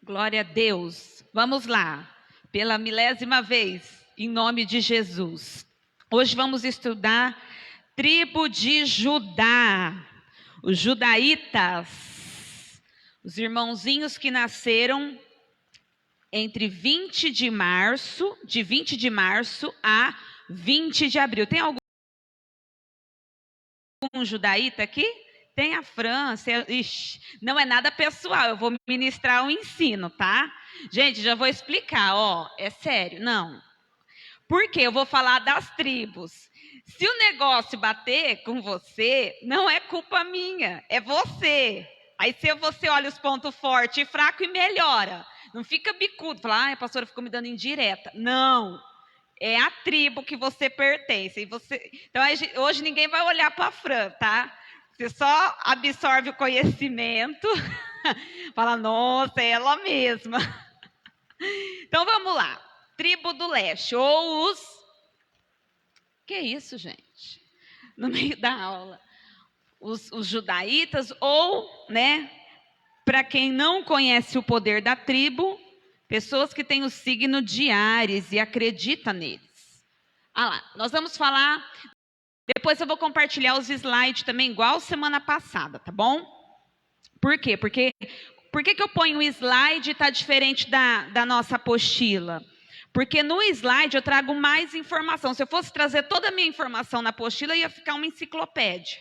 Glória a Deus. Vamos lá, pela milésima vez, em nome de Jesus. Hoje vamos estudar tribo de Judá, os judaítas, os irmãozinhos que nasceram entre 20 de março a 20 de abril. Tem algum judaíta aqui? Tem a França. Ixi, não é nada pessoal, eu vou ministrar um ensino, tá? Gente, já vou explicar, ó, é sério, não. Porque eu vou falar das tribos. Se o negócio bater com você, não é culpa minha, é você. Aí se você olha os pontos fortes e fracos e melhora. Não fica bicudo, fala, a pastora ficou me dando indireta. Não, é a tribo que você pertence. E você... Então, hoje ninguém vai olhar para a Fran, tá? Você só absorve o conhecimento, fala, nossa, é ela mesma. Então, vamos lá. Tribo do leste, ou os... Que isso, gente? No meio da aula. Os judaítas, ou, né, para quem não conhece o poder da tribo, pessoas que têm o signo de Áries e acreditam neles. Ah lá, nós vamos falar... Depois eu vou compartilhar os slides também, igual semana passada, tá bom? Por quê? Por que eu ponho o slide e está diferente da nossa apostila? Porque no slide eu trago mais informação. Se eu fosse trazer toda a minha informação na apostila, ia ficar uma enciclopédia.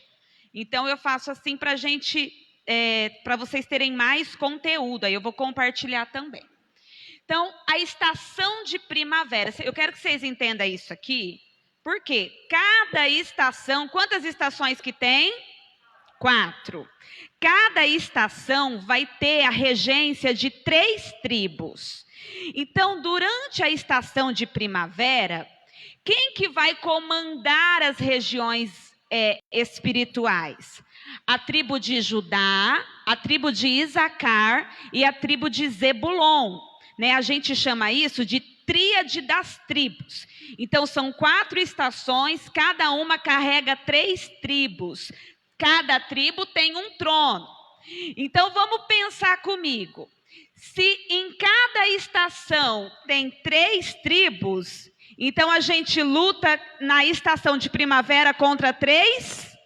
Então, eu faço assim para para vocês terem mais conteúdo. Aí eu vou compartilhar também. Então, a estação de primavera. Eu quero que vocês entendam isso aqui. Porque cada estação, quantas estações que tem? 4. Cada estação vai ter a regência de 3 tribos. Então, durante a estação de primavera, quem que vai comandar as regiões espirituais? A tribo de Judá, a tribo de Isacar e a tribo de Zebulon. Né? A gente chama isso de tríade das tribos. Então, são 4 estações, cada uma carrega 3 tribos. Cada tribo tem um trono. Então, vamos pensar comigo. Se em cada estação tem 3 tribos, então a gente luta na estação de primavera contra 3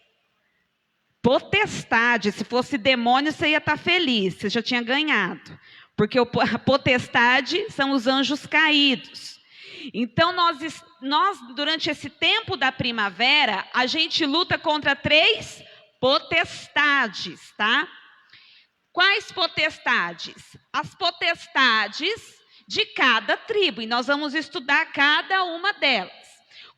potestades. Se fosse demônio, você ia estar feliz, você já tinha ganhado. Porque a potestade são os anjos caídos. Então, nós, durante esse tempo da primavera, a gente luta contra 3 potestades, tá? Quais potestades? As potestades de cada tribo. E nós vamos estudar cada uma delas.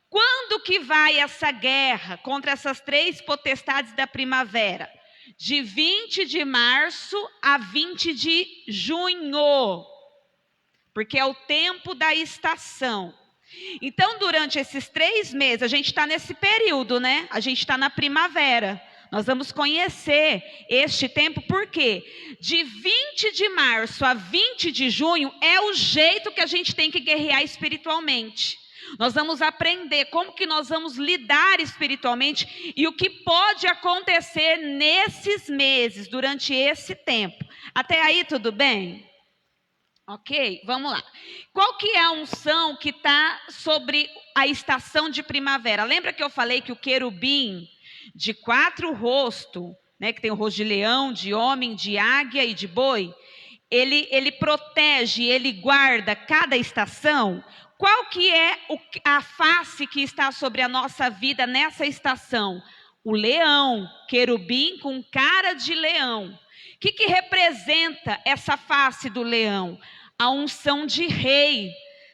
Quando que vai essa guerra contra essas 3 potestades da primavera? De 20 de março a 20 de junho, porque é o tempo da estação. Então, durante esses 3 meses, a gente está nesse período, né? A gente está na primavera. Nós vamos conhecer este tempo, porque de 20 de março a 20 de junho é o jeito que a gente tem que guerrear espiritualmente. Nós vamos aprender como que nós vamos lidar espiritualmente e o que pode acontecer nesses meses, durante esse tempo. Até aí, tudo bem? Ok? Vamos lá. Qual que é a unção que está sobre a estação de primavera? Lembra que eu falei que o querubim de 4 rostos, né, que tem o rosto de leão, de homem, de águia e de boi, ele protege, ele guarda cada estação? Qual que é a face que está sobre a nossa vida nessa estação? O leão, querubim com cara de leão. O que representa essa face do leão? A unção de rei.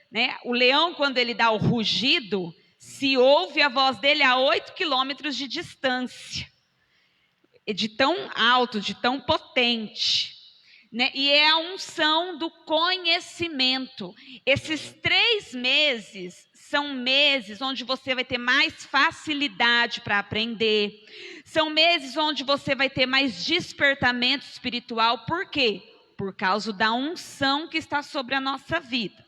Né? O leão, quando ele dá o rugido, se ouve a voz dele a 8 quilômetros de distância. De tão alto, de tão potente. Né? E é a unção do conhecimento. Esses 3 meses são meses onde você vai ter mais facilidade para aprender. São meses onde você vai ter mais despertamento espiritual. Por quê? Por causa da unção que está sobre a nossa vida.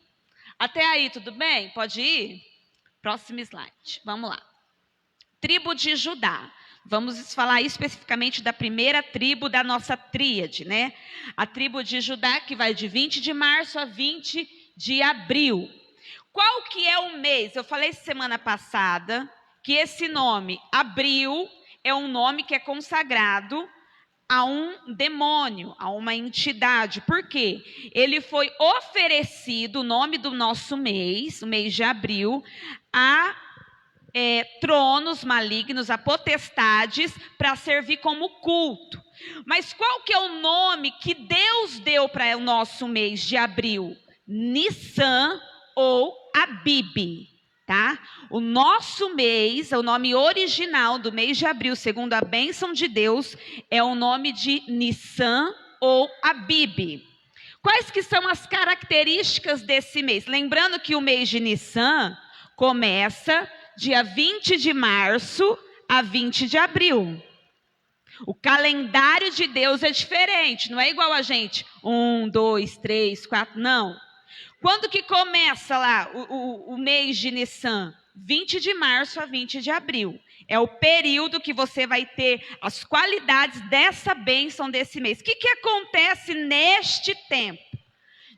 Até aí, tudo bem? Pode ir? Próximo slide. Vamos lá. Tribo de Judá. Vamos falar especificamente da primeira tribo da nossa tríade, né? A tribo de Judá, que vai de 20 de março a 20 de abril. Qual que é o mês? Eu falei semana passada que esse nome, abril, é um nome que é consagrado a um demônio, a uma entidade. Por quê? Ele foi oferecido, o nome do nosso mês, o mês de abril, a tronos malignos, a potestades, para servir como culto. Mas qual que é o nome que Deus deu para o nosso mês de abril? Nissan ou Abib, tá? O nosso mês, o nome original do mês de abril, segundo a bênção de Deus, é o nome de Nissan ou Abib. Quais que são as características desse mês? Lembrando que o mês de Nissan começa dia 20 de março a 20 de abril. O calendário de Deus é diferente, não é igual a gente. 1, 2, 3, 4, não. Quando que começa lá o mês de Nissan? 20 de março a 20 de abril. É o período que você vai ter as qualidades dessa bênção desse mês. O que acontece neste tempo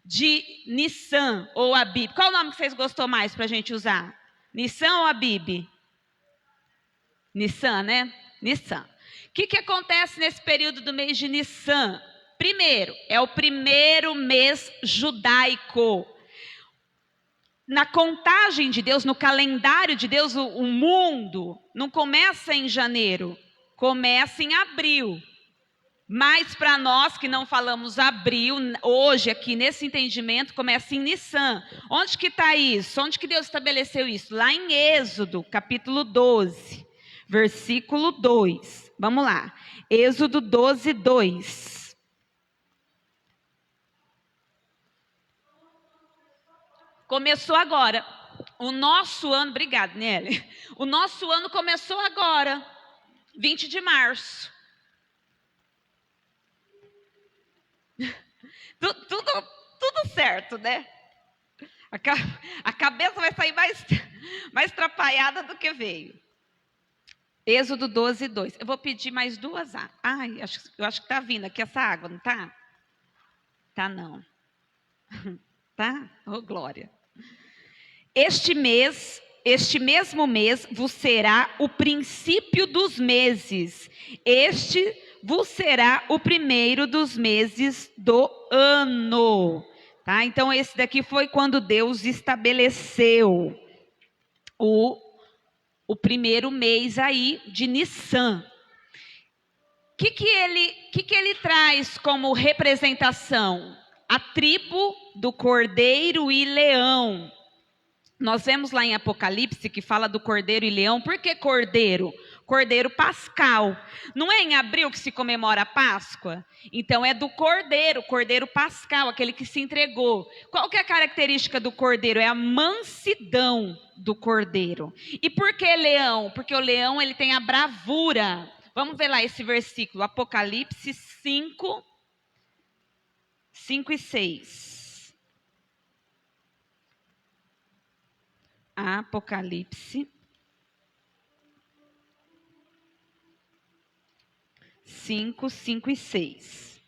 de Nissan ou Abib? Qual o nome que vocês gostou mais para a gente usar? Nissan ou Abib? Nissan, né? Nissan. O que acontece nesse período do mês de Nissan? Primeiro, é o primeiro mês judaico. Na contagem de Deus, no calendário de Deus, o mundo não começa em janeiro, começa em abril. Mas para nós que não falamos abril, hoje aqui nesse entendimento, começa em Nissan. Onde que está isso? Onde que Deus estabeleceu isso? Lá em Êxodo, capítulo 12, versículo 2. Vamos lá. Êxodo 12, 2. Começou agora. O nosso ano, obrigado, Nelly. O nosso ano começou agora, 20 de março. Tudo certo, né? A cabeça vai sair mais atrapalhada do que veio. Êxodo 12, 2. Eu vou pedir mais duas águas. Ai, eu acho que está vindo aqui essa água, não está? Tá não. Tá? Oh, glória. Este mesmo mês vos será o princípio dos meses. Este vos será o primeiro dos meses do ano. Tá? Então, esse daqui foi quando Deus estabeleceu o primeiro mês aí de Nissan. O que ele traz como representação? A tribo do cordeiro e leão. Nós vemos lá em Apocalipse que fala do cordeiro e leão. Por que cordeiro? Cordeiro pascal. Não é em abril que se comemora a Páscoa? Então é do cordeiro pascal, aquele que se entregou. Qual que é a característica do cordeiro? É a mansidão do cordeiro. E por que leão? Porque o leão ele tem a bravura. Vamos ver lá esse versículo, Apocalipse 5, 5 e 6. Apocalipse 5, 5 e 6.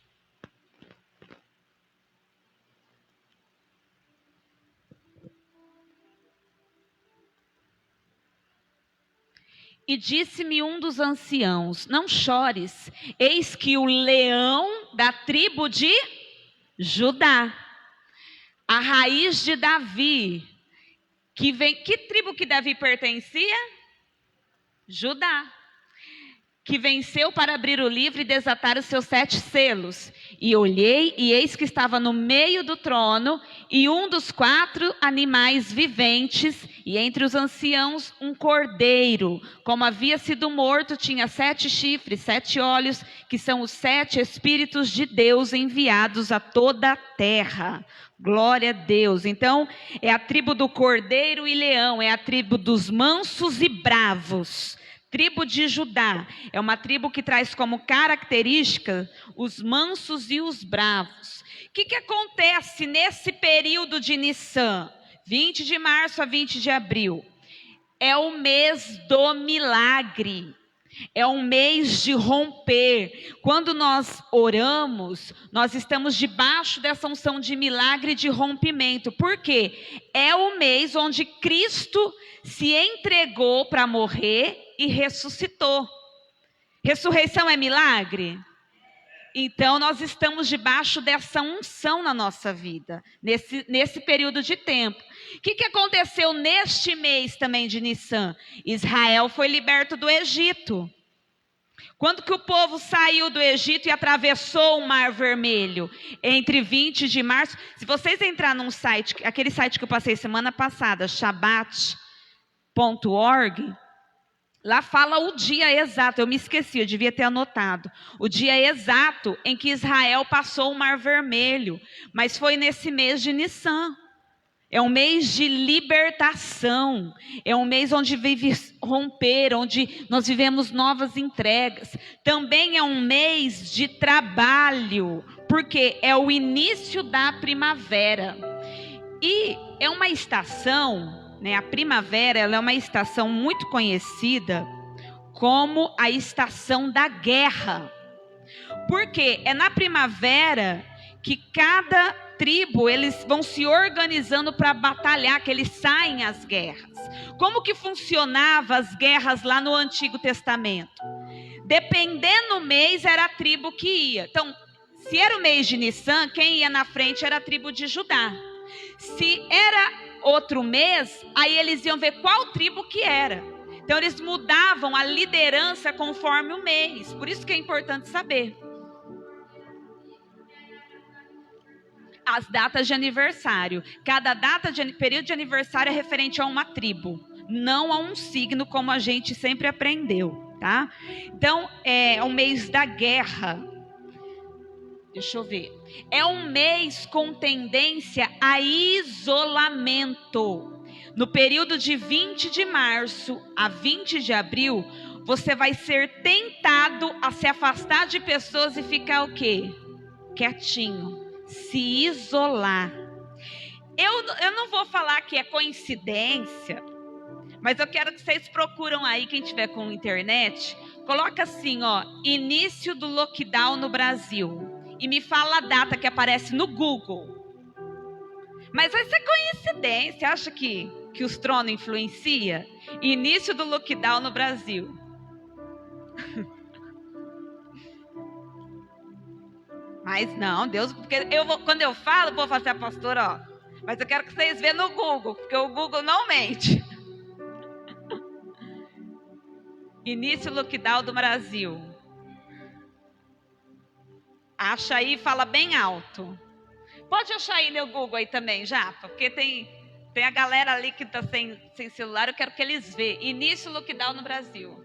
E disse-me um dos anciãos: não chores, eis que o leão da tribo de Judá, a raiz de Davi, que tribo que Davi pertencia? Judá. Que venceu para abrir o livro e desatar os seus 7 selos. E olhei, e eis que estava no meio do trono, e um dos 4 animais viventes, e entre os anciãos um cordeiro, como havia sido morto, tinha 7 chifres, 7 olhos, que são os 7 Espíritos de Deus enviados a toda a terra. Glória a Deus. Então, é a tribo do cordeiro e leão, é a tribo dos mansos e bravos. Tribo de Judá é uma tribo que traz como característica os mansos e os bravos. O que acontece nesse período de Nissan? 20 de março a 20 de abril. É o mês do milagre. É um mês de romper. Quando nós oramos, nós estamos debaixo dessa unção de milagre de rompimento. Por quê? É o mês onde Cristo se entregou para morrer e ressuscitou. Ressurreição é milagre? Então, nós estamos debaixo dessa unção na nossa vida, nesse período de tempo. O que aconteceu neste mês também de Nissan? Israel foi liberto do Egito. Quando que o povo saiu do Egito e atravessou o Mar Vermelho? Entre 20 de março. Se vocês entrarem num site, aquele site que eu passei semana passada, Shabbat.org, lá fala o dia exato, eu me esqueci, eu devia ter anotado. O dia exato em que Israel passou o Mar Vermelho. Mas foi nesse mês de Nissan. É um mês de libertação. É um mês onde vive romper, onde nós vivemos novas entregas. Também é um mês de trabalho, porque é o início da primavera. E é uma estação... A primavera, ela é uma estação muito conhecida como a estação da guerra. Porque é na primavera que cada tribo, eles vão se organizando para batalhar, que eles saem às guerras. Como que funcionavam as guerras lá no Antigo Testamento? Dependendo do mês, era a tribo que ia. Então, se era o mês de Nissan, quem ia na frente era a tribo de Judá. Se era outro mês, aí eles iam ver qual tribo que era. Então eles mudavam a liderança conforme o mês. Por isso que é importante saber. As datas de aniversário. Cada período de aniversário é referente a uma tribo, não a um signo, como a gente sempre aprendeu, tá? Então é um mês da guerra. Deixa eu ver. É um mês com tendência a isolamento. No período de 20 de março a 20 de abril, você vai ser tentado a se afastar de pessoas e ficar o quê? Quietinho. Se isolar. Eu não vou falar que é coincidência, mas eu quero que vocês procuram aí, quem tiver com internet, coloca assim, ó, início do lockdown no Brasil. E me fala a data que aparece no Google. Mas vai ser coincidência. Acha que os tronos influenciam? Início do lockdown no Brasil. Mas não, Deus... Porque quando eu falo, eu vou fazer a pastora, ó. Mas eu quero que vocês vejam no Google, porque o Google não mente. Início do lockdown do Brasil. Acha aí e fala bem alto. Pode achar aí no Google aí também, já, porque tem a galera ali que está sem celular, eu quero que eles vejam. Início do lockdown no Brasil.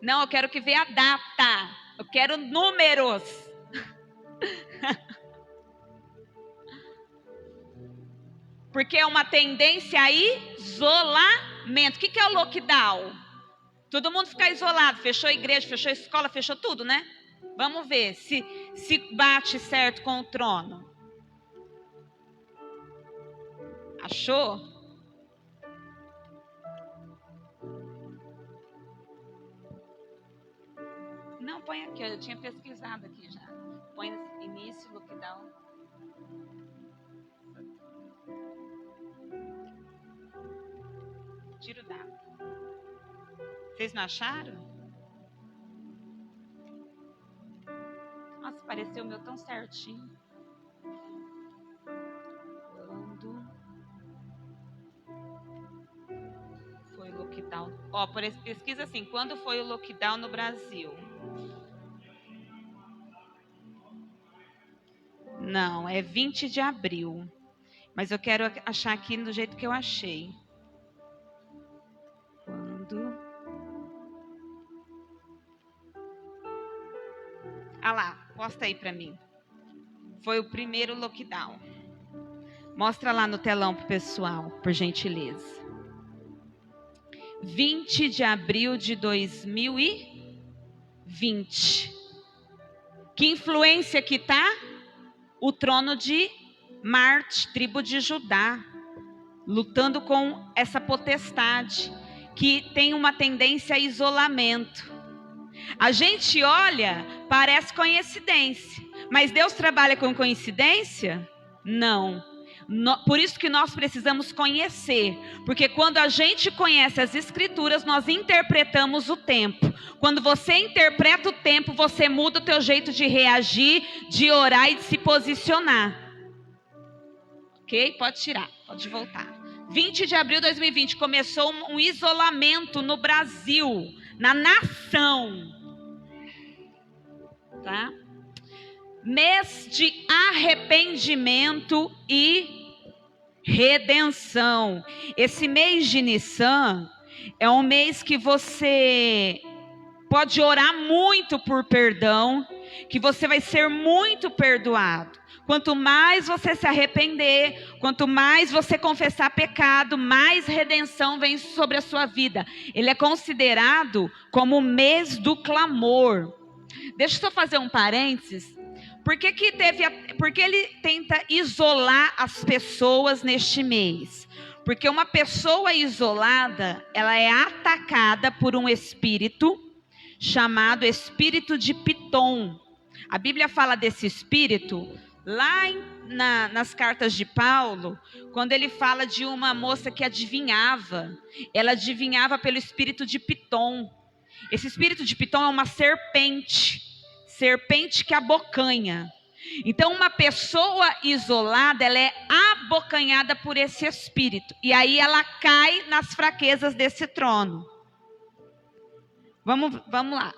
Não, eu quero que veja a data. Eu quero números. Porque é uma tendência a isolamento. O que é o lockdown? Todo mundo ficar isolado, fechou a igreja, fechou a escola, fechou tudo, né? Vamos ver se bate certo com o trono. Achou? Não, põe aqui, eu tinha pesquisado aqui já. Põe início, lockdown. Tira o dado. Vocês não acharam? Nossa, pareceu o meu tão certinho. Quando foi o lockdown? Ó, pesquisa assim, quando foi o lockdown no Brasil? Não, é 20 de abril. Mas eu quero achar aqui do jeito que eu achei. Ah lá, posta aí para mim. Foi o primeiro lockdown. Mostra lá no telão pro pessoal, por gentileza. 20 de abril de 2020. Que influência que tá? O trono de Marte, tribo de Judá, lutando com essa potestade. que tem uma tendência a isolamento. A gente olha, parece coincidência, mas Deus trabalha com coincidência? Não. Por isso que nós precisamos conhecer, porque quando a gente conhece as Escrituras, nós interpretamos o tempo. Quando você interpreta o tempo, você muda o teu jeito de reagir, de orar e de se posicionar. Ok? Pode tirar, pode voltar. 20 de abril de 2020, começou um isolamento no Brasil, na nação. Tá? Mês de arrependimento e redenção. Esse mês de Nissan é um mês que você pode orar muito por perdão, que você vai ser muito perdoado. Quanto mais você se arrepender, quanto mais você confessar pecado, mais redenção vem sobre a sua vida. Ele é considerado como o mês do clamor. Deixa eu só fazer um parênteses. Por que ele tenta isolar as pessoas neste mês? Porque uma pessoa isolada, ela é atacada por um espírito chamado espírito de Pitom. A Bíblia fala desse espírito lá nas cartas de Paulo, quando ele fala de uma moça que adivinhava. Ela adivinhava pelo espírito de Pitom. Esse espírito de Pitom é uma serpente que abocanha. Então uma pessoa isolada, ela é abocanhada por esse espírito. E aí ela cai nas fraquezas desse trono. Vamos lá.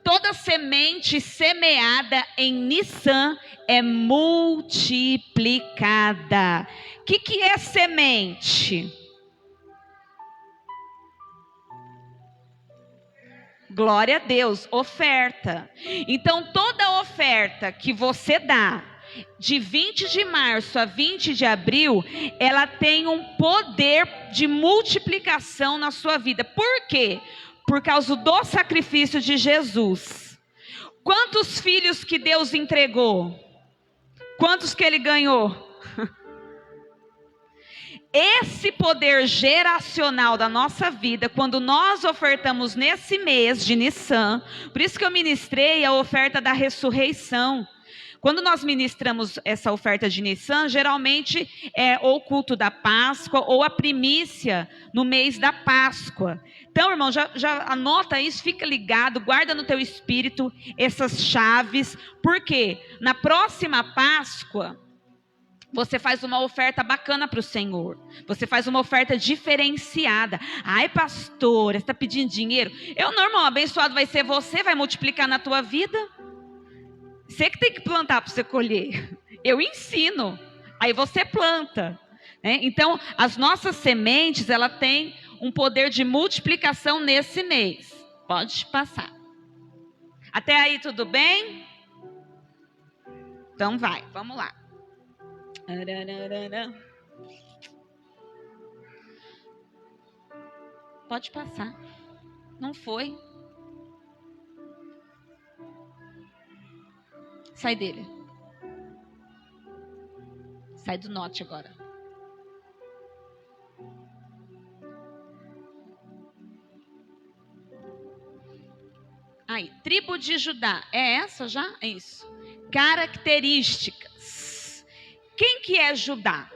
Toda semente semeada em Nissan é multiplicada. O que é semente? Glória a Deus, oferta. Então toda oferta que você dá, de 20 de março a 20 de abril, ela tem um poder de multiplicação na sua vida. Por quê? Por causa do sacrifício de Jesus. Quantos filhos que Deus entregou? Quantos que ele ganhou? Esse poder geracional da nossa vida, quando nós ofertamos nesse mês de Nissan, por isso que eu ministrei a oferta da ressurreição. Quando nós ministramos essa oferta de Nissan, geralmente é ou o culto da Páscoa ou a primícia no mês da Páscoa. Então, irmão, já anota isso, fica ligado, guarda no teu espírito essas chaves, porque na próxima Páscoa, você faz uma oferta bacana para o Senhor. Você faz uma oferta diferenciada. Ai, pastora, você está pedindo dinheiro? Não, irmão, abençoado vai ser você, vai multiplicar na tua vida. Você que tem que plantar para você colher. Eu ensino. Aí você planta. Né? Então, as nossas sementes, ela tem um poder de multiplicação nesse mês. Pode passar. Até aí tudo bem? Então vai, vamos lá. Pode passar. Não foi. Sai dele. Sai do note agora. Aí, tribo de Judá. É essa já? É isso. Características. Quem que é Judá?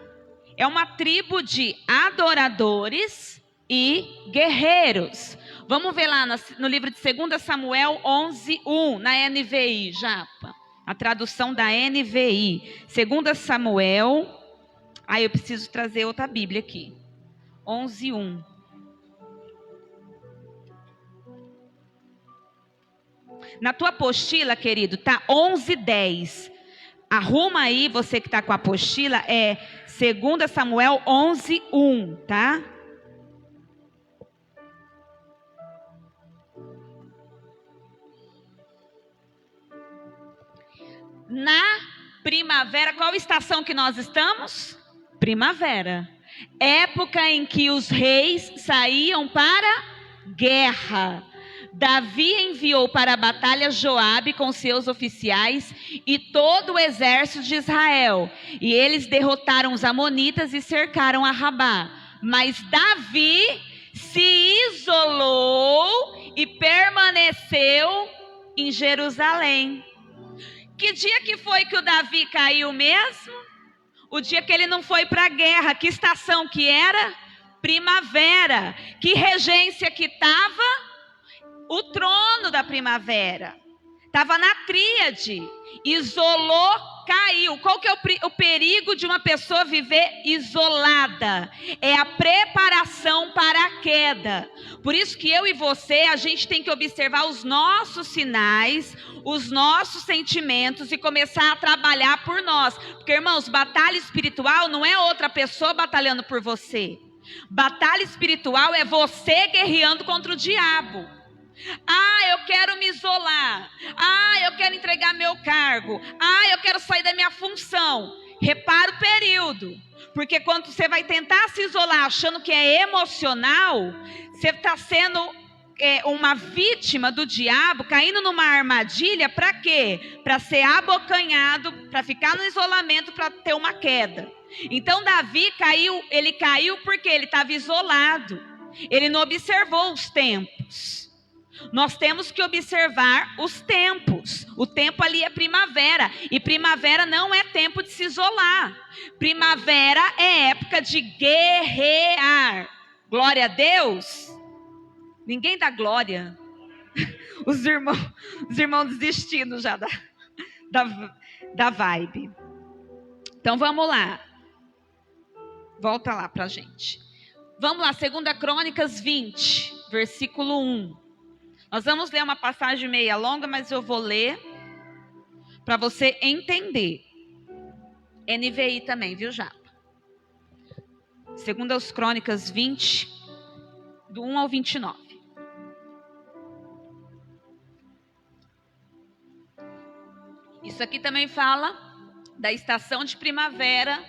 É uma tribo de adoradores e guerreiros. Vamos ver lá no livro de 2 Samuel 11:1, na NVI, Japa. A tradução da NVI. 2 Samuel. Eu preciso trazer outra Bíblia aqui. 11:1. Na tua apostila, querido, tá 11:10. Arruma aí, você que está com a apostila, é 2 Samuel 11:1, tá? Na primavera, qual estação que nós estamos? Primavera. Época em que os reis saíam para guerra. Davi enviou para a batalha Joabe com seus oficiais e todo o exército de Israel. E eles derrotaram os amonitas e cercaram a Rabá. Mas Davi se isolou e permaneceu em Jerusalém. Que dia que foi que o Davi caiu mesmo? O dia que ele não foi para a guerra. Que estação que era? Primavera. Que regência que estava? O trono da primavera. Estava na tríade. Isolou, caiu. Qual que é o perigo de uma pessoa viver isolada? É a preparação para a queda. Por isso que eu e você, a gente tem que observar os nossos sinais, os nossos sentimentos e começar a trabalhar por nós. Porque, irmãos, batalha espiritual não é outra pessoa batalhando por você. Batalha espiritual é você guerreando contra o diabo. Eu quero me isolar. Eu quero entregar meu cargo. Eu quero sair da minha função. Repara o período. Porque quando você vai tentar se isolar achando que é emocional, você está sendo uma vítima do diabo, caindo numa armadilha. Para quê? Para ser abocanhado, para ficar no isolamento, para ter uma queda. Então Davi caiu, ele caiu porque ele estava isolado. Ele não observou os tempos. Nós temos que observar os tempos. O tempo ali é primavera. E primavera não é tempo de se isolar. Primavera é época de guerrear. Glória a Deus. Ninguém dá glória. Os irmãos desistindo já da vibe. Então vamos lá. Volta lá pra gente. Vamos lá, 2 Crônicas 20, versículo 1. Nós vamos ler uma passagem meia longa, mas eu vou ler para você entender. NVI também, viu, Japa? 2 Crônicas 20, do 1 ao 29. Isso aqui também fala da estação de primavera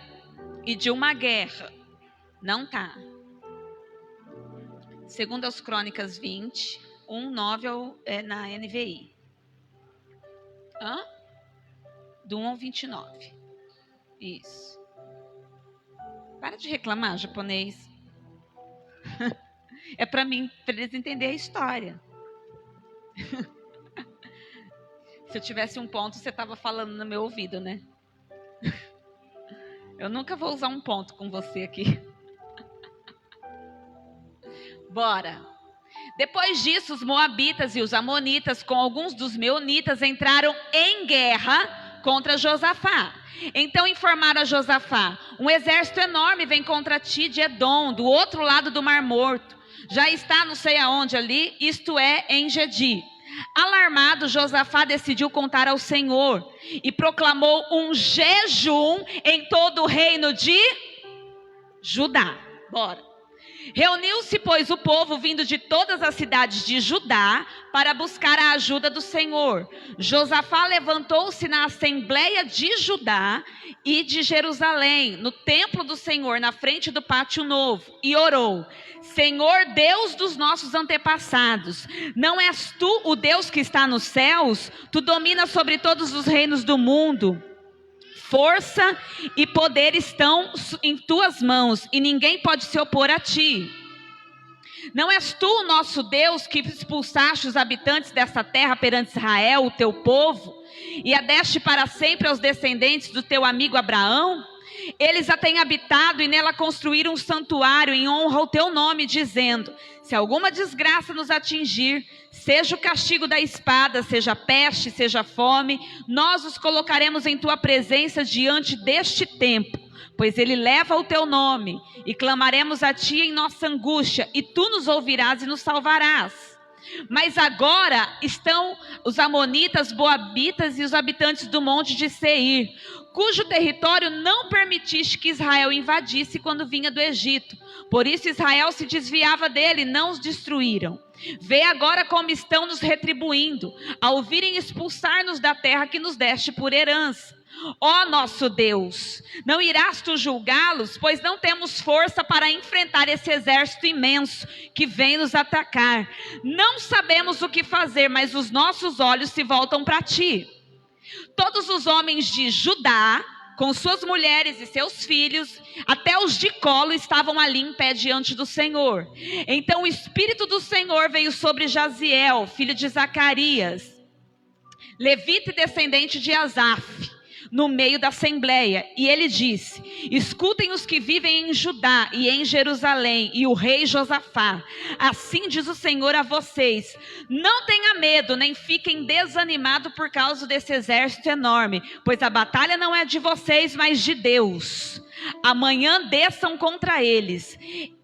e de uma guerra. Não tá. 2 Crônicas 20... 1:9 na NVI. Do 1 ao 29. Isso. Para de reclamar, japonês. É para mim, para eles entenderem a história. Se eu tivesse um ponto, você estava falando no meu ouvido, né? Eu nunca vou usar um ponto com você aqui. Bora. Depois disso, os moabitas e os amonitas, com alguns dos meunitas, entraram em guerra contra Josafá. Então informaram a Josafá: um exército enorme vem contra ti de Edom, do outro lado do Mar Morto. Já está não sei aonde ali, isto é, em Gedi. Alarmado, Josafá decidiu contar ao Senhor e proclamou um jejum em todo o reino de Judá. Bora. Reuniu-se, pois, o povo vindo de todas as cidades de Judá para buscar a ajuda do Senhor. Josafá levantou-se na assembleia de Judá e de Jerusalém, no templo do Senhor, na frente do pátio novo, e orou: Senhor Deus dos nossos antepassados, não és tu o Deus que está nos céus? Tu dominas sobre todos os reinos do mundo. Força e poder estão em tuas mãos, e ninguém pode se opor a ti. Não és tu o nosso Deus que expulsaste os habitantes dessa terra perante Israel, o teu povo, e a deste para sempre aos descendentes do teu amigo Abraão? Eles a têm habitado e nela construíram um santuário em honra ao teu nome, dizendo: se alguma desgraça nos atingir, seja o castigo da espada, seja peste, seja fome, nós os colocaremos em tua presença diante deste templo, pois ele leva o teu nome, e clamaremos a ti em nossa angústia, e tu nos ouvirás e nos salvarás. Mas agora estão os amonitas, moabitas e os habitantes do monte de Seir, cujo território não permitiste que Israel invadisse quando vinha do Egito. Por isso Israel se desviava dele, não os destruíram. Vê agora como estão nos retribuindo, ao virem expulsar-nos da terra que nos deste por herança. Ó nosso Deus, não irás tu julgá-los, pois não temos força para enfrentar esse exército imenso que vem nos atacar. Não sabemos o que fazer, mas os nossos olhos se voltam para ti. Todos os homens de Judá com suas mulheres e seus filhos, até os de colo estavam ali em pé diante do Senhor. Então o Espírito do Senhor veio sobre Jaziel, filho de Zacarias, levita e descendente de Asaf, no meio da assembleia, e ele disse: escutem os que vivem em Judá e em Jerusalém, e o rei Josafá, assim diz o Senhor a vocês: não tenha medo, nem fiquem desanimados por causa desse exército enorme, pois a batalha não é de vocês, mas de Deus. Amanhã desçam contra eles.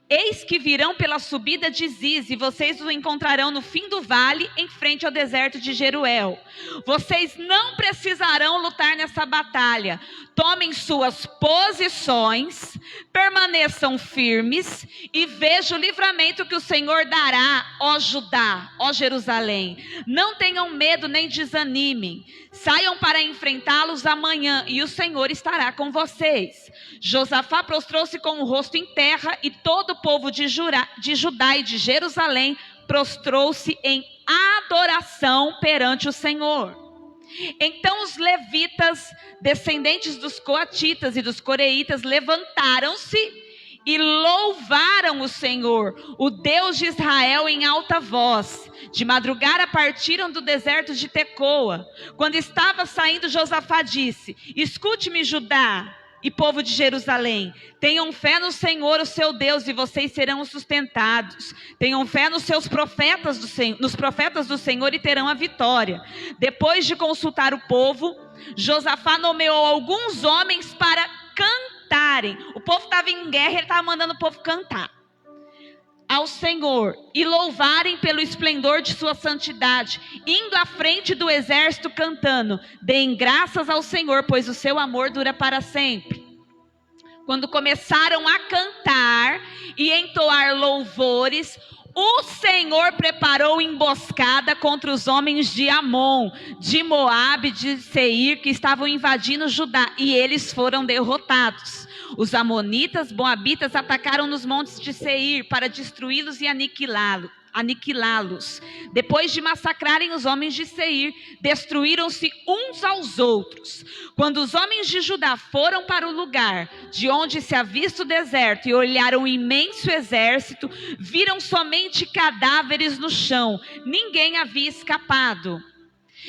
Eis que virão pela subida de Ziz, e vocês os encontrarão no fim do vale, em frente ao deserto de Jeruel. Vocês não precisarão lutar nessa batalha. Tomem suas posições, permaneçam firmes, e vejam o livramento que o Senhor dará, ó Judá, ó Jerusalém. Não tenham medo nem desanimem. Saiam para enfrentá-los amanhã, e o Senhor estará com vocês. Josafá prostrou-se com o rosto em terra, e todo o povo de Judá e de Jerusalém prostrou-se em adoração perante o Senhor. Então os levitas, descendentes dos coatitas e dos coreitas, levantaram-se e louvaram o Senhor, o Deus de Israel, em alta voz. De madrugada partiram do deserto de Tecoa. Quando estava saindo, Josafá disse: escute-me, Judá e povo de Jerusalém, tenham fé no Senhor, o seu Deus, e vocês serão sustentados. Tenham fé nos seus profetas nos profetas do Senhor, e terão a vitória. Depois de consultar o povo, Josafá nomeou alguns homens para cantarem. O povo estava em guerra, ele estava mandando o povo cantar ao Senhor e louvarem pelo esplendor de sua santidade, indo à frente do exército cantando: deem graças ao Senhor, pois o seu amor dura para sempre. Quando começaram a cantar e entoar louvores, o Senhor preparou emboscada contra os homens de Amon, de Moabe, de Seir, que estavam invadindo Judá, e eles foram derrotados. Os amonitas, moabitas atacaram nos montes de Seir para destruí-los e aniquilá-los. Depois de massacrarem os homens de Seir, destruíram-se uns aos outros. Quando os homens de Judá foram para o lugar de onde se avista o deserto e olharam o imenso exército, viram somente cadáveres no chão. Ninguém havia escapado.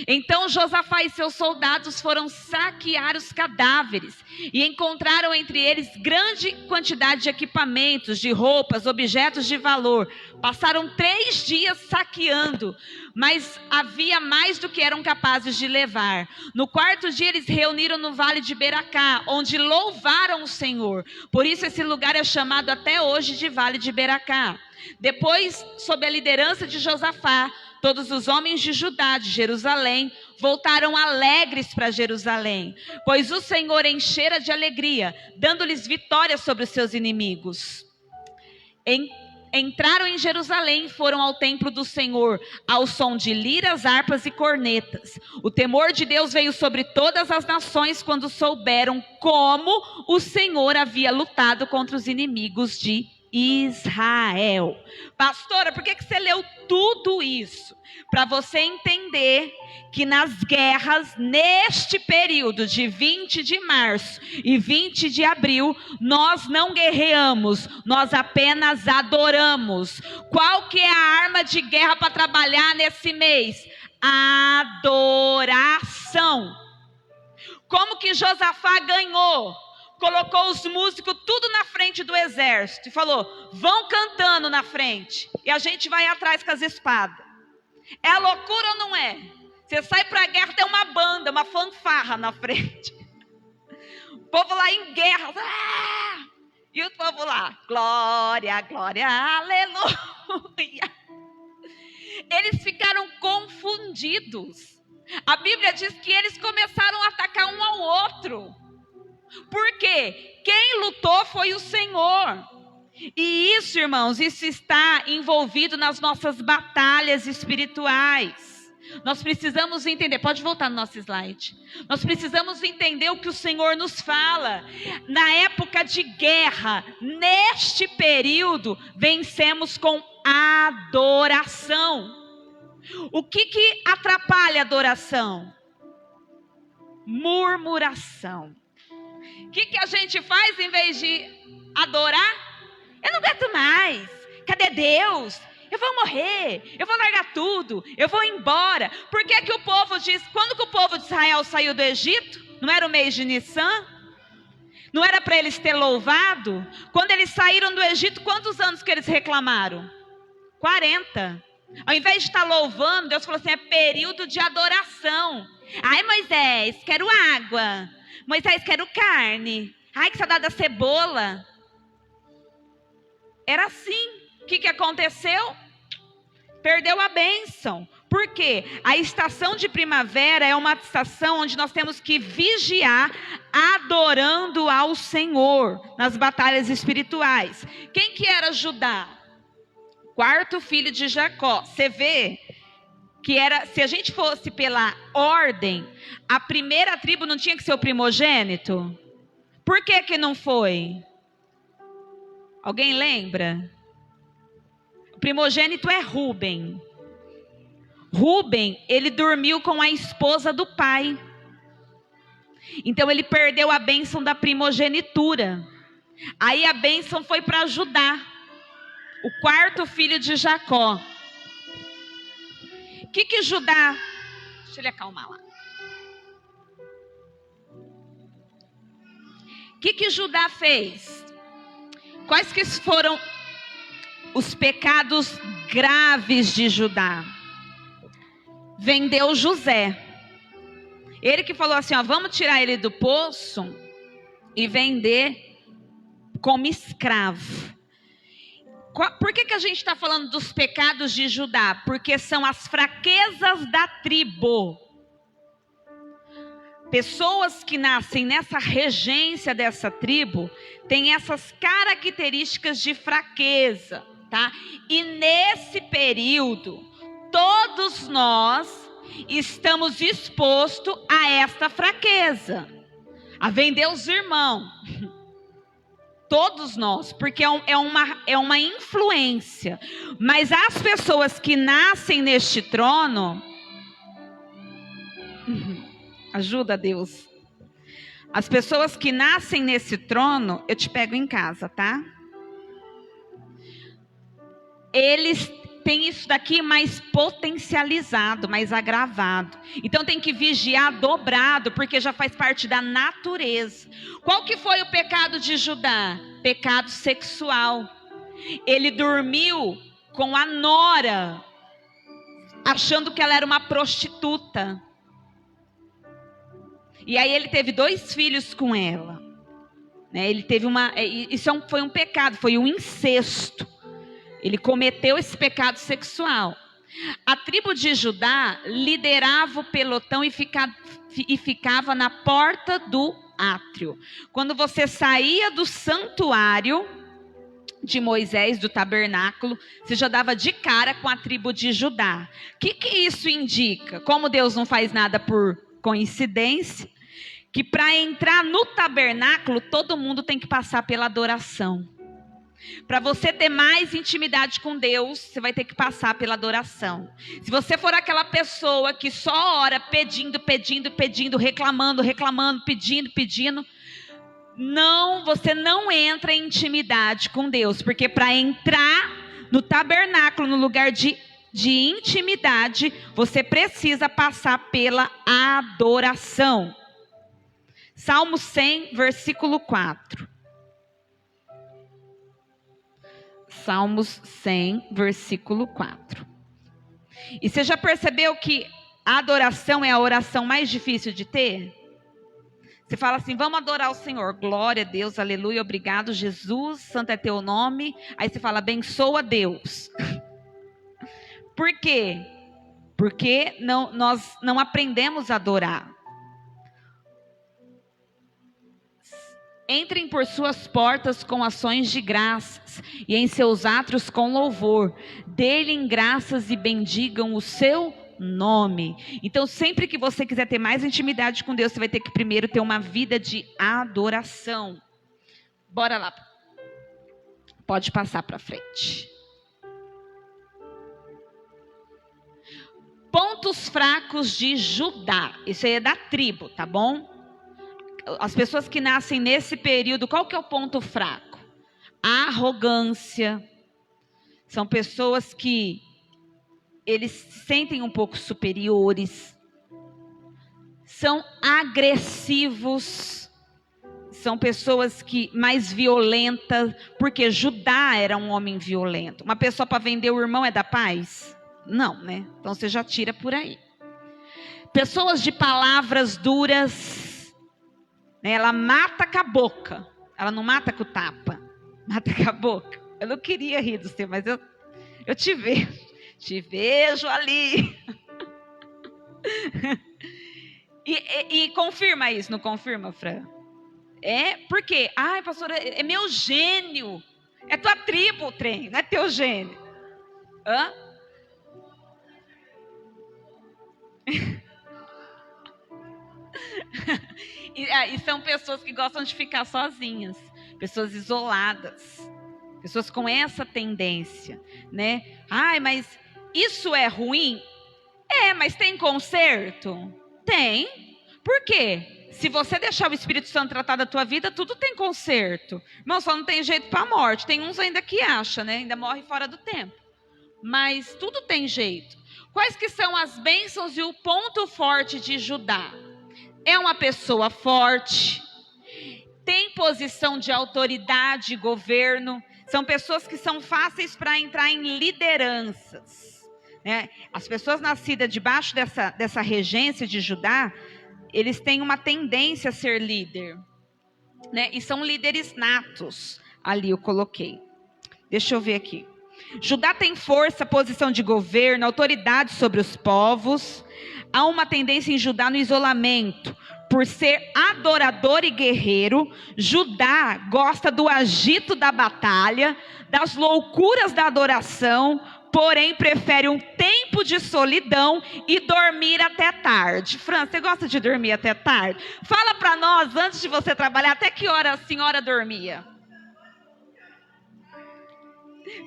Então Josafá e seus soldados foram saquear os cadáveres e encontraram entre eles grande quantidade de equipamentos, de roupas, objetos de valor. Passaram 3 dias saqueando, mas havia mais do que eram capazes de levar. No 4º dia eles reuniram no vale de Beracá, onde louvaram o Senhor. Por isso esse lugar é chamado até hoje de Vale de Beracá. Depois, sob a liderança de Josafá, todos os homens de Judá, de Jerusalém, voltaram alegres para Jerusalém, pois o Senhor enchera de alegria, dando-lhes vitória sobre os seus inimigos. Entraram em Jerusalém e foram ao templo do Senhor, ao som de liras, harpas e cornetas. O temor de Deus veio sobre todas as nações quando souberam como o Senhor havia lutado contra os inimigos de Israel. Pastora, por que você leu tudo isso? Para você entender que nas guerras, neste período de 20 de março e 20 de abril, nós não guerreamos, nós apenas adoramos. Qual que é a arma de guerra para trabalhar nesse mês? Adoração. Como que Josafá ganhou? Colocou os músicos tudo na frente do exército e falou: vão cantando na frente e a gente vai atrás com as espadas. É loucura ou não é? Você sai para a guerra, tem uma banda, uma fanfarra na frente. O povo lá em guerra. E o povo lá: glória, glória, aleluia. Eles ficaram confundidos. A Bíblia diz que eles começaram a atacar um ao outro. Por quê? Quem lutou foi o Senhor. E isso, irmãos, isso está envolvido nas nossas batalhas espirituais. Nós precisamos entender, pode voltar no nosso slide. Nós precisamos entender o que o Senhor nos fala. Na época de guerra, neste período, vencemos com adoração. O que atrapalha a adoração? Murmuração. O que a gente faz em vez de adorar? Eu não aguento mais. Cadê Deus? Eu vou morrer, eu vou largar tudo, eu vou embora. Por que o povo diz, quando que o povo de Israel saiu do Egito? Não era o mês de Nissan? Não era para eles ter louvado? Quando eles saíram do Egito, quantos anos que eles reclamaram? 40. Ao invés de estar louvando, Deus falou assim, é período de adoração. Ai, Moisés, quero água. Moisés, quero carne. Ai, que saudade da cebola. Era assim. O que aconteceu? Perdeu a bênção. Por quê? A estação de primavera é uma estação onde nós temos que vigiar, adorando ao Senhor nas batalhas espirituais. Quem que era Judá? Quarto filho de Jacó. Você vê que era, se a gente fosse pela ordem, a primeira tribo não tinha que ser o primogênito? Por que não foi? Alguém lembra? O primogênito é Rúben. Rúben, ele dormiu com a esposa do pai. Então ele perdeu a bênção da primogenitura. Aí a bênção foi para Judá, o quarto filho de Jacó. O que Judá... Deixa ele acalmar lá. O que Judá fez? Quais que foram os pecados graves de Judá? Vendeu José. Ele que falou assim, ó, vamos tirar ele do poço e vender como escravo. Por que a gente está falando dos pecados de Judá? Porque são as fraquezas da tribo. Pessoas que nascem nessa regência dessa tribo têm essas características de fraqueza, tá? E nesse período, todos nós estamos expostos a esta fraqueza, a vender os irmãos. Todos nós, porque é uma influência. Mas as pessoas que nascem neste trono, ajuda Deus. As pessoas que nascem nesse trono, eu te pego em casa, tá? Eles têm isso daqui mais potencializado, mais agravado. Então tem que vigiar dobrado, porque já faz parte da natureza. Qual que foi o pecado de Judá? Pecado sexual. Ele dormiu com a nora, achando que ela era uma prostituta. E aí ele teve 2 filhos com ela. Ele teve foi um pecado, foi um incesto. Ele cometeu esse pecado sexual. A tribo de Judá liderava o pelotão e ficava na porta do átrio. Quando você saía do santuário de Moisés, do tabernáculo, você já dava de cara com a tribo de Judá. O que isso indica? Como Deus não faz nada por coincidência, que para entrar no tabernáculo, todo mundo tem que passar pela adoração. Para você ter mais intimidade com Deus, você vai ter que passar pela adoração. Se você for aquela pessoa que só ora pedindo, reclamando, pedindo, você não entra em intimidade com Deus. Porque para entrar no tabernáculo, no lugar de intimidade, você precisa passar pela adoração. Salmo 100, versículo 4. Salmos 100, versículo 4. E você já percebeu que a adoração é a oração mais difícil de ter? Você fala assim, vamos adorar o Senhor. Glória a Deus, aleluia, obrigado Jesus, santo é teu nome. Aí você fala, abençoa Deus. Por quê? Porque nós não aprendemos a adorar. Entrem por suas portas com ações de graças e em seus átrios com louvor. Dê-lhe graças e bendigam o seu nome. Então, sempre que você quiser ter mais intimidade com Deus, você vai ter que primeiro ter uma vida de adoração. Bora lá. Pode passar para frente. Pontos fracos de Judá. Isso aí é da tribo, tá bom? as pessoas que nascem nesse período, qual que é o ponto fraco? A arrogância. São pessoas que eles se sentem um pouco superiores. São agressivos. São pessoas que mais violentas, porque Judá era um homem violento. Uma pessoa para vender o irmão é da paz? Não, né? Então você já tira por aí. Pessoas de palavras duras, né? Ela mata com a boca. Ela não mata com o tapa. Mata com a boca. Eu não queria rir do seu, mas eu te vejo. Te vejo ali. E confirma isso, não confirma, Fran? É, por quê? Ai, pastora, é meu gênio. É tua tribo o trem, não é teu gênio. Hã? E são pessoas que gostam de ficar sozinhas. Pessoas isoladas. Pessoas com essa tendência, né? Ai, mas isso é ruim? É, mas tem conserto? Tem. Por quê? Se você deixar o Espírito Santo tratar da tua vida, tudo tem conserto. Irmão, só não tem jeito para a morte. Tem uns ainda que acham, né? Ainda morre fora do tempo. Mas tudo tem jeito. Quais que são as bênçãos e o ponto forte de Judá? É uma pessoa forte, tem posição de autoridade e governo. São pessoas que são fáceis para entrar em lideranças, né? As pessoas nascidas debaixo dessa regência de Judá, eles têm uma tendência a ser líder, né? E são líderes natos. Ali eu coloquei. Deixa eu ver aqui. Judá tem força, posição de governo, autoridade sobre os povos. Há uma tendência em Judá no isolamento. Por ser adorador e guerreiro, Judá gosta do agito da batalha, das loucuras da adoração, porém prefere um tempo de solidão e dormir até tarde. Fran, você gosta de dormir até tarde? Fala para nós, antes de você trabalhar, até que hora a senhora dormia?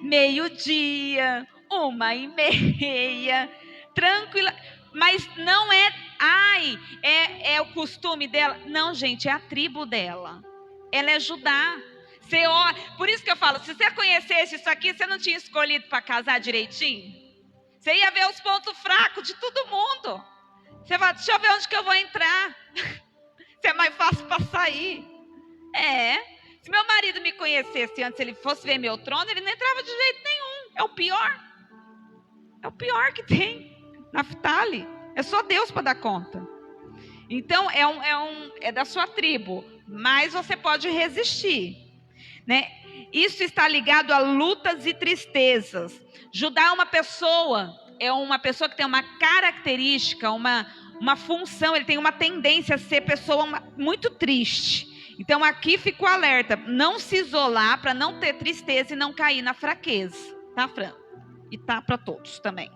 12:00, 1:30, tranquila. Mas não é, é o costume dela. Não, gente, é a tribo dela. Ela é Judá. Por isso que eu falo, se você conhecesse isso aqui, você não tinha escolhido para casar direitinho? Você ia ver os pontos fracos de todo mundo. Você vai, deixa eu ver onde que eu vou entrar. Se é mais fácil para sair. Se meu marido me conhecesse antes, ele fosse ver meu trono, ele não entrava de jeito nenhum. É o pior. É o pior que tem. Naftali. É só Deus para dar conta. Então, é da sua tribo. Mas você pode resistir, né? Isso está ligado a lutas e tristezas. Judá é uma pessoa que tem uma característica, uma função, ele tem uma tendência a ser pessoa muito triste. Então aqui fica o alerta, não se isolar para não ter tristeza e não cair na fraqueza, tá, Fran? E tá para todos também.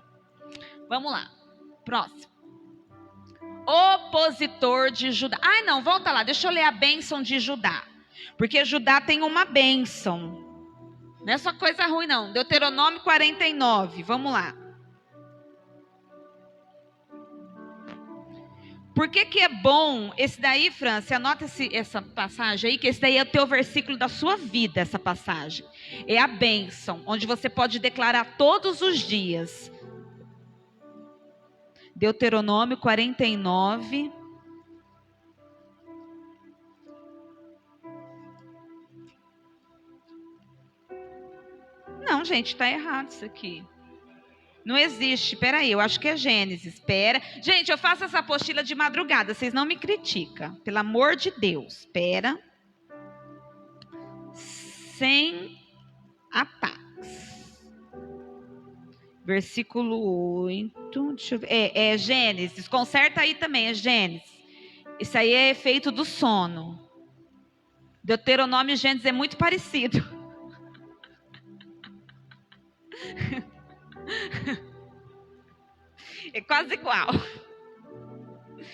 Vamos lá, próximo. Opositor de Judá. Não, volta lá, deixa eu ler a bênção de Judá. Porque Judá tem uma bênção. Não é só coisa ruim, não. Deuteronômio 49, vamos lá. Por que é bom? Esse daí, França, anota essa passagem aí, que esse daí é o teu versículo da sua vida, essa passagem. É a bênção, onde você pode declarar todos os dias. Deuteronômio 49. Não, gente, está errado isso aqui. Não existe, peraí, eu acho que é Gênesis, espera. Gente, eu faço essa apostila de madrugada, vocês não me criticam, pelo amor de Deus, espera. Sem ataques. Versículo 8, deixa eu ver. É Gênesis, conserta aí também, é Gênesis. Isso aí é efeito do sono. Deuteronômio e Gênesis é muito parecido. É quase igual.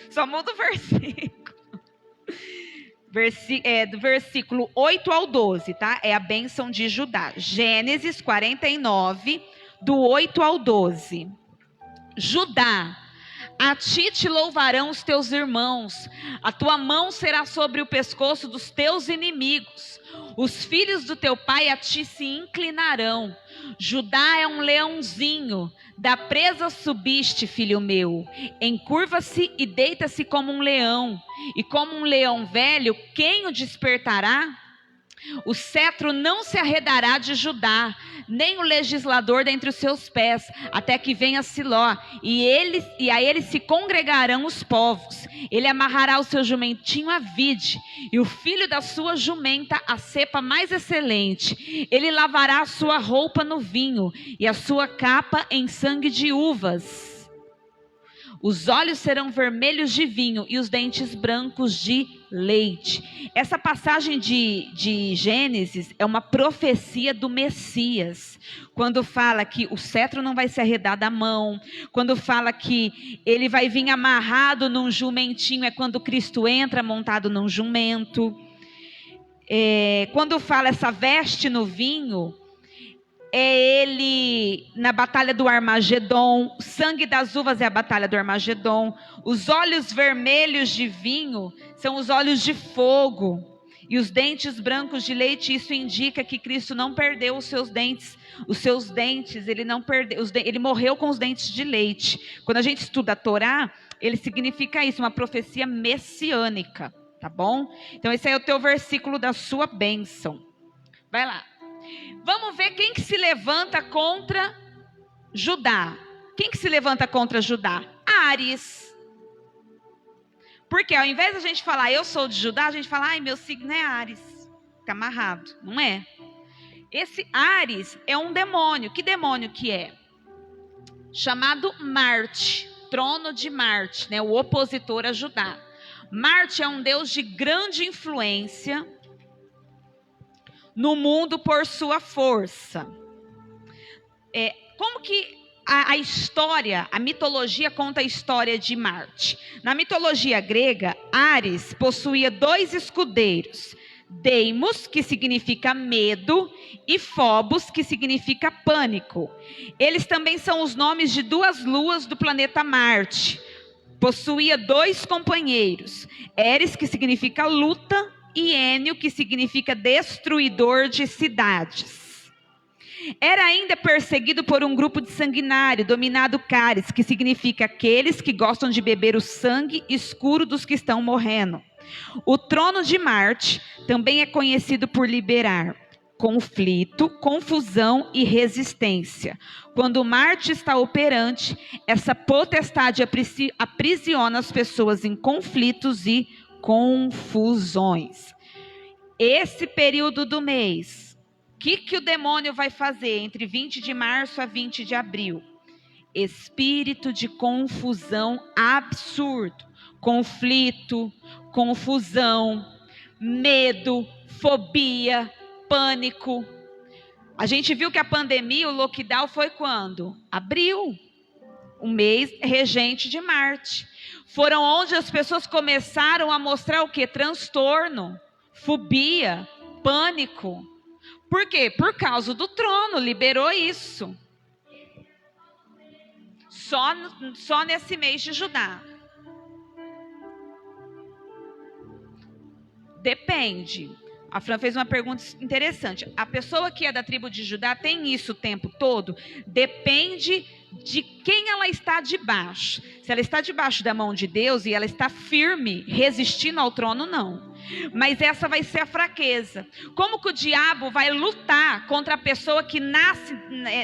Só muda o versículo. Do versículo 8 ao 12, tá? É a bênção de Judá. Gênesis 49, do 8 ao 12. Judá, A ti te louvarão os teus irmãos, a tua mão será sobre o pescoço dos teus inimigos. Os filhos do teu pai a ti se inclinarão. Judá é um leãozinho, da presa subiste, filho meu. Encurva-se e deita-se como um leão, e como um leão velho, quem o despertará? O cetro não se arredará de Judá, nem o legislador dentre os seus pés, até que venha Siló, e a ele se congregarão os povos. Ele amarrará o seu jumentinho à vide, e o filho da sua jumenta à cepa mais excelente. Ele lavará a sua roupa no vinho, e a sua capa em sangue de uvas. Os olhos serão vermelhos de vinho e os dentes brancos de leite. Essa passagem de Gênesis é uma profecia do Messias. Quando fala que o cetro não vai se arredar da mão, quando fala que ele vai vir amarrado num jumentinho, é quando Cristo entra montado num jumento. Quando fala essa veste no vinho, é ele na batalha do Armagedon. O sangue das uvas é a batalha do Armagedon. Os olhos vermelhos de vinho são os olhos de fogo. E os dentes brancos de leite, isso indica que Cristo não perdeu os seus dentes. Os seus dentes, ele não perdeu, ele morreu com os dentes de leite. Quando a gente estuda a Torá, ele significa isso, uma profecia messiânica, tá bom? Então esse aí é o teu versículo da sua bênção. Vai lá. Vamos ver quem que se levanta contra Judá. Quem que se levanta contra Judá? Áries. Porque ao invés de a gente falar, eu sou de Judá, a gente fala, ai, meu signo é Áries. Fica amarrado. Não é? Esse Áries é um demônio. Que demônio que é? Chamado Marte. Trono de Marte, né? O opositor a Judá. Marte é um deus de grande influência no mundo por sua força. Como que a história, a mitologia conta a história de Marte? Na mitologia grega, Áries possuía 2 escudeiros. Deimos, que significa medo, e Phobos, que significa pânico. Eles também são os nomes de 2 luas do planeta Marte. Possuía 2 companheiros. Eris, que significa luta, e Énio, que significa destruidor de cidades. Era ainda perseguido por um grupo de sanguinário, dominado Cáris, que significa aqueles que gostam de beber o sangue escuro dos que estão morrendo. O trono de Marte também é conhecido por liberar conflito, confusão e resistência. Quando Marte está operante, essa potestade aprisiona as pessoas em conflitos e confusões. Esse período do mês, o que o demônio vai fazer entre 20 de março a 20 de abril? Espírito de confusão absurdo, conflito, confusão, medo, fobia, pânico. A gente viu que a pandemia, o lockdown foi quando? Abril, o mês regente de Marte. Foram onde as pessoas começaram a mostrar o quê? Transtorno, fobia, pânico. Por quê? Por causa do trono, liberou isso. Só nesse mês de Judá. Depende. A Fran fez uma pergunta interessante. A pessoa que é da tribo de Judá tem isso o tempo todo? Depende de quem ela está debaixo. Se ela está debaixo da mão de Deus e ela está firme, resistindo ao trono, não. Mas essa vai ser a fraqueza. Como que o diabo vai lutar contra a pessoa que nasce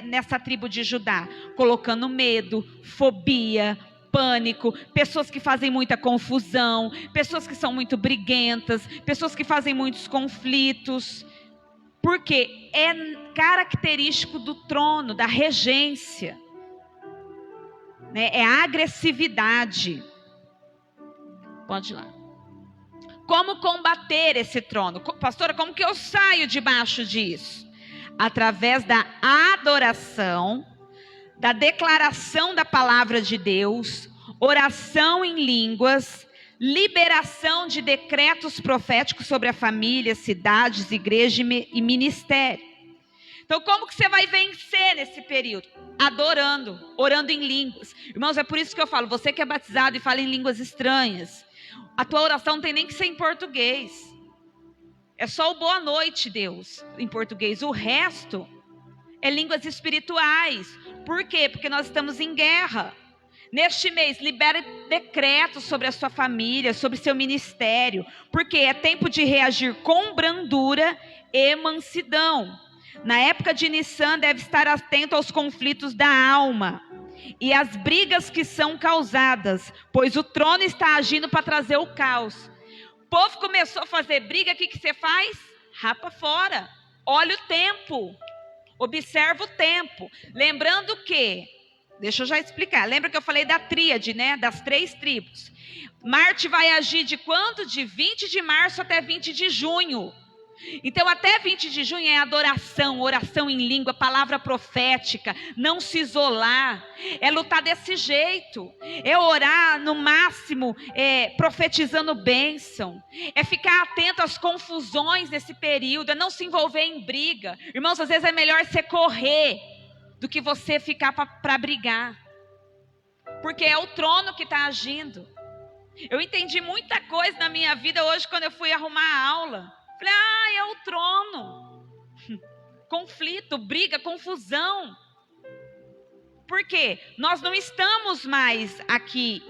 nessa tribo de Judá? Colocando medo, fobia, pânico, pessoas que fazem muita confusão, pessoas que são muito briguentas, pessoas que fazem muitos conflitos. Porque é característico do trono, da regência. É a agressividade. Pode ir lá. Como combater esse trono? Pastora, como que eu saio debaixo disso? Através da adoração, da declaração da palavra de Deus, oração em línguas, liberação de decretos proféticos sobre a família, cidades, igreja e ministério. Então Então, como que você vai vencer nesse período? Adorando, orando em línguas. Irmãos, é por isso que eu falo, você que é batizado e fala em línguas estranhas, a tua oração não tem nem que ser em português. É só o boa noite, Deus, em português. O resto é línguas espirituais. Por quê? Porque nós estamos em guerra. Neste mês, libere decretos sobre a sua família, sobre seu ministério. Porque é tempo de reagir com brandura e mansidão. Na época de Nissan, deve estar atento aos conflitos da alma e às brigas que são causadas, pois o trono está agindo para trazer o caos. O povo começou a fazer briga, o que você faz? Rapa fora. Olha o tempo. Observa o tempo. Lembrando que, deixa eu já explicar, lembra que eu falei da tríade, né? Das 3 tribos. Marte vai agir de quando? De 20 de março até 20 de junho. Então até 20 de junho é adoração, oração em língua, palavra profética, não se isolar, é lutar desse jeito, é orar no máximo, profetizando bênção, é ficar atento às confusões nesse período, é não se envolver em briga. Irmãos, às vezes é melhor você correr do que você ficar para brigar, porque é o trono que está agindo. Eu entendi muita coisa na minha vida hoje quando eu fui arrumar a aula. Falei, é o trono. Conflito, briga, confusão. Por quê? Nós não estamos mais aqui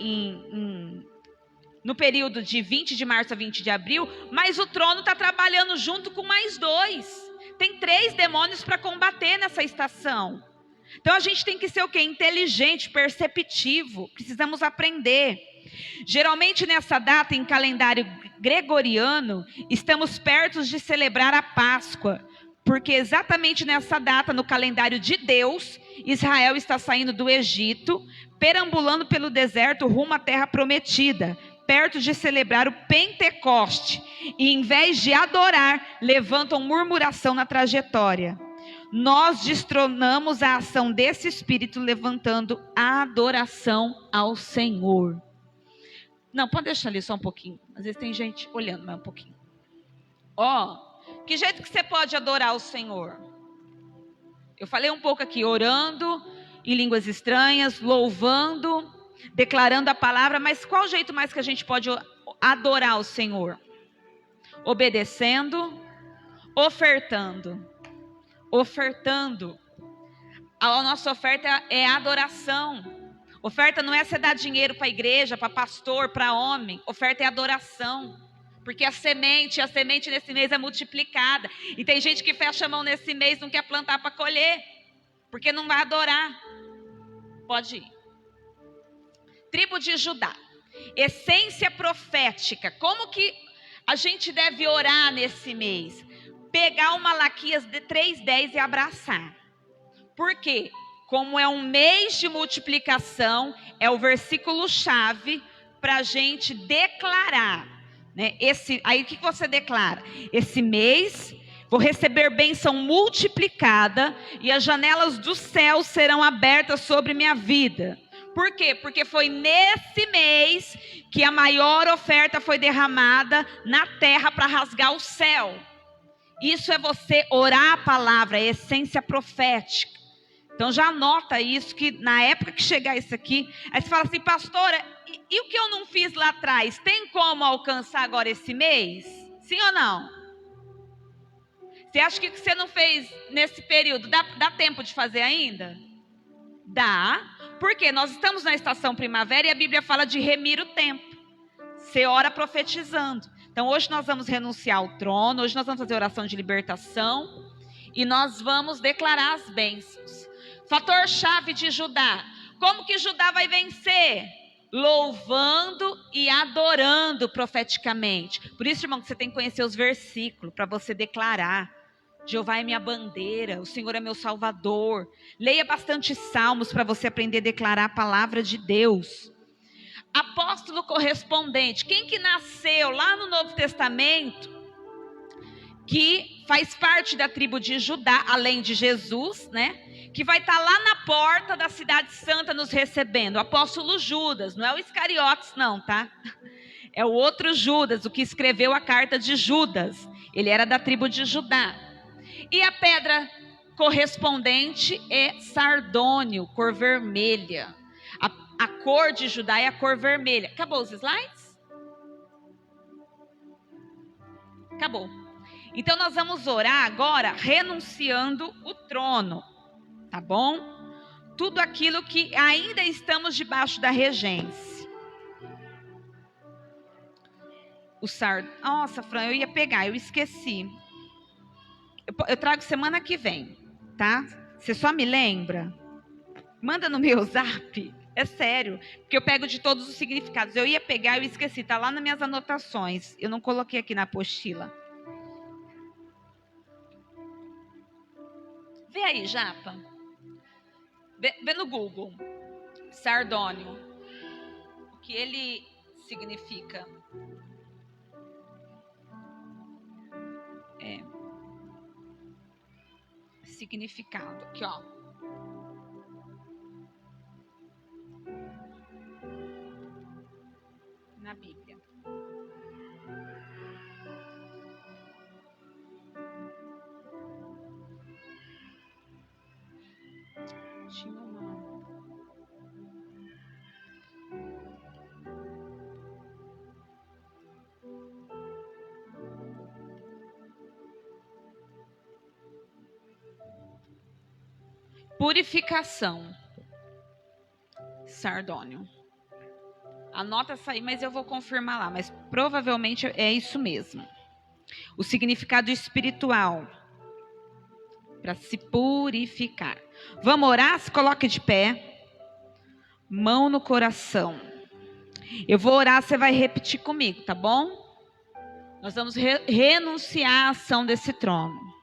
no período de 20 de março a 20 de abril, mas o trono está trabalhando junto com mais 2. Tem 3 demônios para combater nessa estação. Então a gente tem que ser o quê? Inteligente, perceptivo. Precisamos aprender. Geralmente nessa data, em calendário gregoriano, estamos perto de celebrar a Páscoa, porque exatamente nessa data, no calendário de Deus, Israel está saindo do Egito, perambulando pelo deserto rumo à terra prometida, perto de celebrar o Pentecoste, e em vez de adorar, levantam murmuração na trajetória. Nós destronamos a ação desse espírito, levantando a adoração ao Senhor. Não, pode deixar ali só um pouquinho. Às vezes tem gente olhando mais um pouquinho. Que jeito que você pode adorar o Senhor? Eu falei um pouco aqui, orando em línguas estranhas, louvando, declarando a palavra, mas qual jeito mais que a gente pode adorar o Senhor? Obedecendo, ofertando. Ofertando. A nossa oferta é adoração. Oferta não é você dar dinheiro para a igreja, para pastor, para homem. Oferta é adoração. Porque a semente nesse mês é multiplicada. E tem gente que fecha a mão nesse mês, não quer plantar para colher. Porque não vai adorar. Pode ir. Tribo de Judá. Essência profética. Como que a gente deve orar nesse mês? Pegar o Malaquias 3:10 e abraçar. Por quê? Como é um mês de multiplicação, é o versículo-chave para a gente declarar. Né? Aí o que você declara? Esse mês vou receber bênção multiplicada e as janelas do céu serão abertas sobre minha vida. Por quê? Porque foi nesse mês que a maior oferta foi derramada na terra para rasgar o céu. Isso é você orar a palavra, a essência profética. Então já anota isso, que na época que chegar isso aqui, aí você fala assim, pastora, e o que eu não fiz lá atrás, tem como alcançar agora esse mês? Sim ou não? Você acha que o que você não fez nesse período, dá tempo de fazer ainda? Dá, porque nós estamos na estação primavera e a Bíblia fala de remir o tempo. Você ora profetizando. Então hoje nós vamos renunciar ao trono, hoje nós vamos fazer oração de libertação e nós vamos declarar as bênçãos. Fator chave de Judá. Como que Judá vai vencer? Louvando e adorando profeticamente. Por isso, irmão, que você tem que conhecer os versículos para você declarar. Jeová é minha bandeira, o Senhor é meu salvador. Leia bastante salmos para você aprender a declarar a palavra de Deus. Apóstolo correspondente. Quem que nasceu lá no Novo Testamento, que faz parte da tribo de Judá, além de Jesus, né? Que vai estar lá na porta da cidade santa nos recebendo. O apóstolo Judas, não é o Iscariotes não, tá? É o outro Judas, o que escreveu a carta de Judas. Ele era da tribo de Judá. E a pedra correspondente é sardônio, cor vermelha. A cor de Judá é a cor vermelha. Acabou os slides? Acabou. Então nós vamos orar agora renunciando o trono, tá bom? Tudo aquilo que ainda estamos debaixo da regência. Nossa, Fran, eu ia pegar, eu esqueci. Eu trago semana que vem, tá? Você só me lembra? Manda no meu zap. É sério, porque eu pego de todos os significados. Eu ia pegar, eu esqueci, tá lá nas minhas anotações. Eu não coloquei aqui na apostila. Vê aí, Japa. Vê no Google. Sardônio. O que ele significa? Significado. Aqui, ó. Na Bíblia. Tinha um nome. Purificação. Sardônio. Anota essa aí, mas eu vou confirmar lá. Mas provavelmente é isso mesmo. O significado espiritual. Para se purificar. Vamos orar? Se coloque de pé. Mão no coração. Eu vou orar, você vai repetir comigo, tá bom? Nós vamos renunciar à ação desse trono.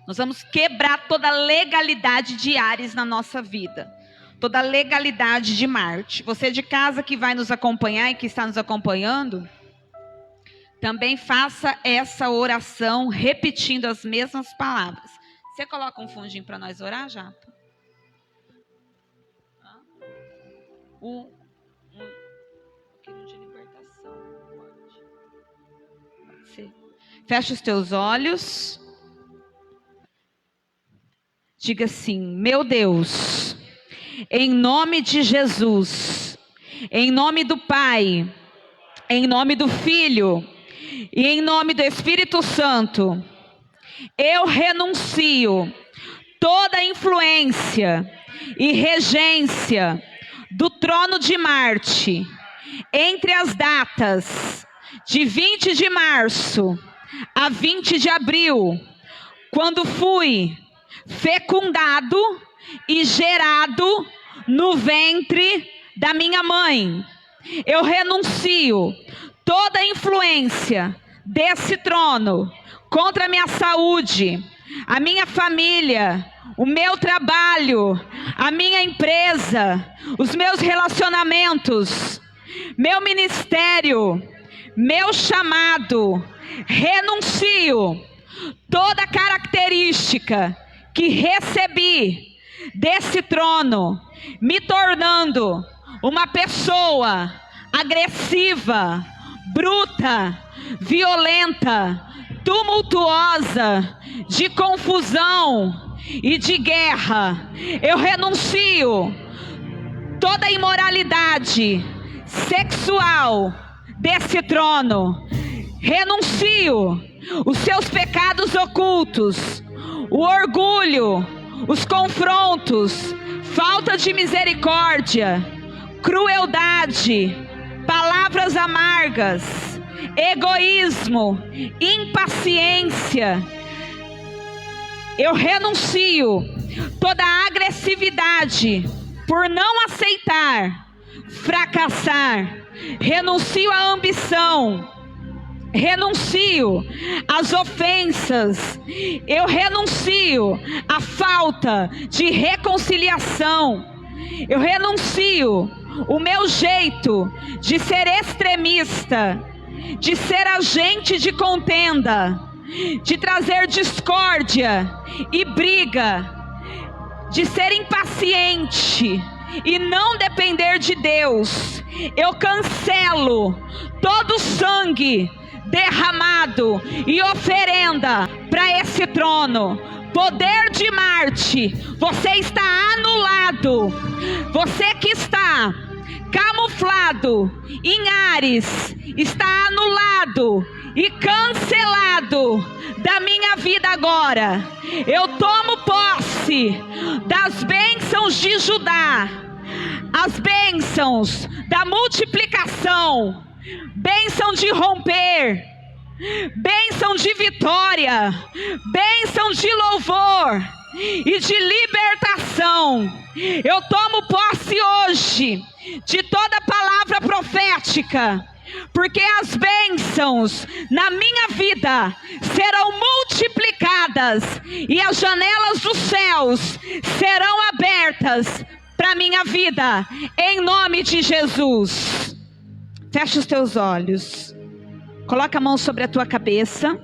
Nós vamos quebrar toda a legalidade de Áries na nossa vida. Toda a legalidade de Marte. Você de casa que vai nos acompanhar e que está nos acompanhando, também faça essa oração repetindo as mesmas palavras. Você coloca um fundinho para nós orar, Japa? Um pouquinho de libertação. Pode ser. Fecha os teus olhos. Diga assim: meu Deus, em nome de Jesus, em nome do Pai, em nome do Filho e em nome do Espírito Santo, eu renuncio toda a influência e regência do trono de Marte entre as datas de 20 de março a 20 de abril, quando fui fecundado e gerado no ventre da minha mãe. Eu renuncio toda a influência desse trono contra a minha saúde, a minha família, o meu trabalho, a minha empresa, os meus relacionamentos, meu ministério, meu chamado. Renuncio toda característica que recebi desse trono, me tornando uma pessoa agressiva, bruta, violenta, tumultuosa, de confusão e de guerra. Eu renuncio toda a imoralidade sexual desse trono. Renuncio os seus pecados ocultos, o orgulho, os confrontos, falta de misericórdia, crueldade, palavras amargas, egoísmo, impaciência. Eu renuncio toda a agressividade por não aceitar, fracassar. Renuncio à ambição. Renuncio às ofensas. Eu renuncio à falta de reconciliação. Eu renuncio o meu jeito de ser extremista, de ser agente de contenda, de trazer discórdia e briga, de ser impaciente e não depender de Deus. Eu cancelo todo o sangue derramado e oferenda para esse trono, Poder de Marte, você está anulado. Você que está camuflado em Áries, está anulado e cancelado da minha vida agora. Eu tomo posse das bênçãos de Judá, as bênçãos da multiplicação, bênção de romper, bênção de vitória, bênção de louvor e de libertação. Eu tomo posse hoje de toda palavra profética, porque as bênçãos na minha vida serão multiplicadas e as janelas dos céus serão abertas para a minha vida, em nome de Jesus. Fecha os teus olhos, coloca a mão sobre a tua cabeça.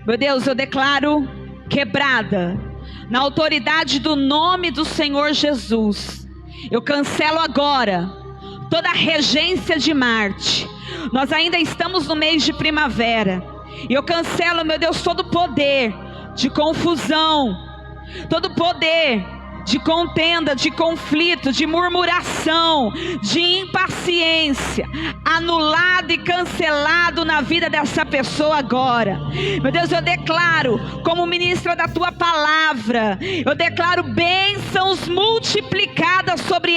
Meu Deus, eu declaro quebrada, na autoridade do nome do Senhor Jesus. Eu cancelo agora toda a regência de Marte. Nós ainda estamos no mês de primavera, e eu cancelo, meu Deus, todo poder de confusão, todo poder de contenda, de conflito, de murmuração, de impaciência, anulado e cancelado na vida dessa pessoa agora. Meu Deus, eu declaro, como ministra da tua palavra, eu declaro bênçãos multiplicadas sobre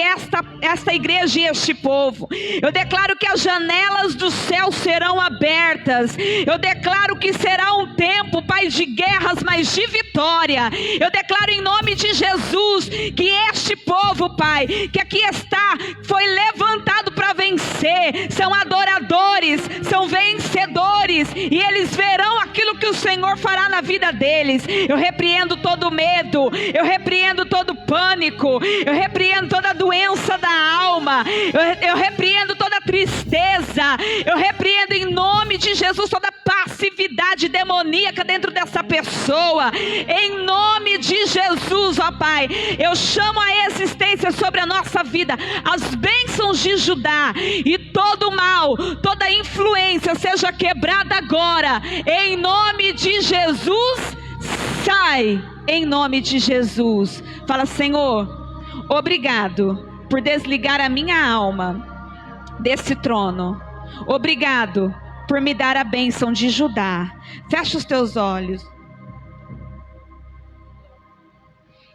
esta igreja e este povo. Eu declaro que as janelas do céu serão abertas. Eu declaro que será um tempo, Pai, de guerras, mas de vitória. Eu declaro em nome de Jesus que este povo, Pai, que aqui está, foi levantado para vencer. São adoradores, são vencedores, e eles verão aquilo que o Senhor fará na vida deles. Eu repreendo todo medo, eu repreendo todo pânico, eu repreendo toda doença da alma, eu repreendo toda tristeza, eu repreendo em nome de Jesus toda passividade demoníaca dentro dessa pessoa, em nome de Jesus, ó Pai. Eu chamo a existência sobre a nossa vida as bênçãos de Judá, e todo mal, toda influência seja quebrada agora, em nome de Jesus. Sai, em nome de Jesus. Fala: Senhor, obrigado por desligar a minha alma desse trono. Obrigado por me dar a bênção de Judá. Fecha os teus olhos.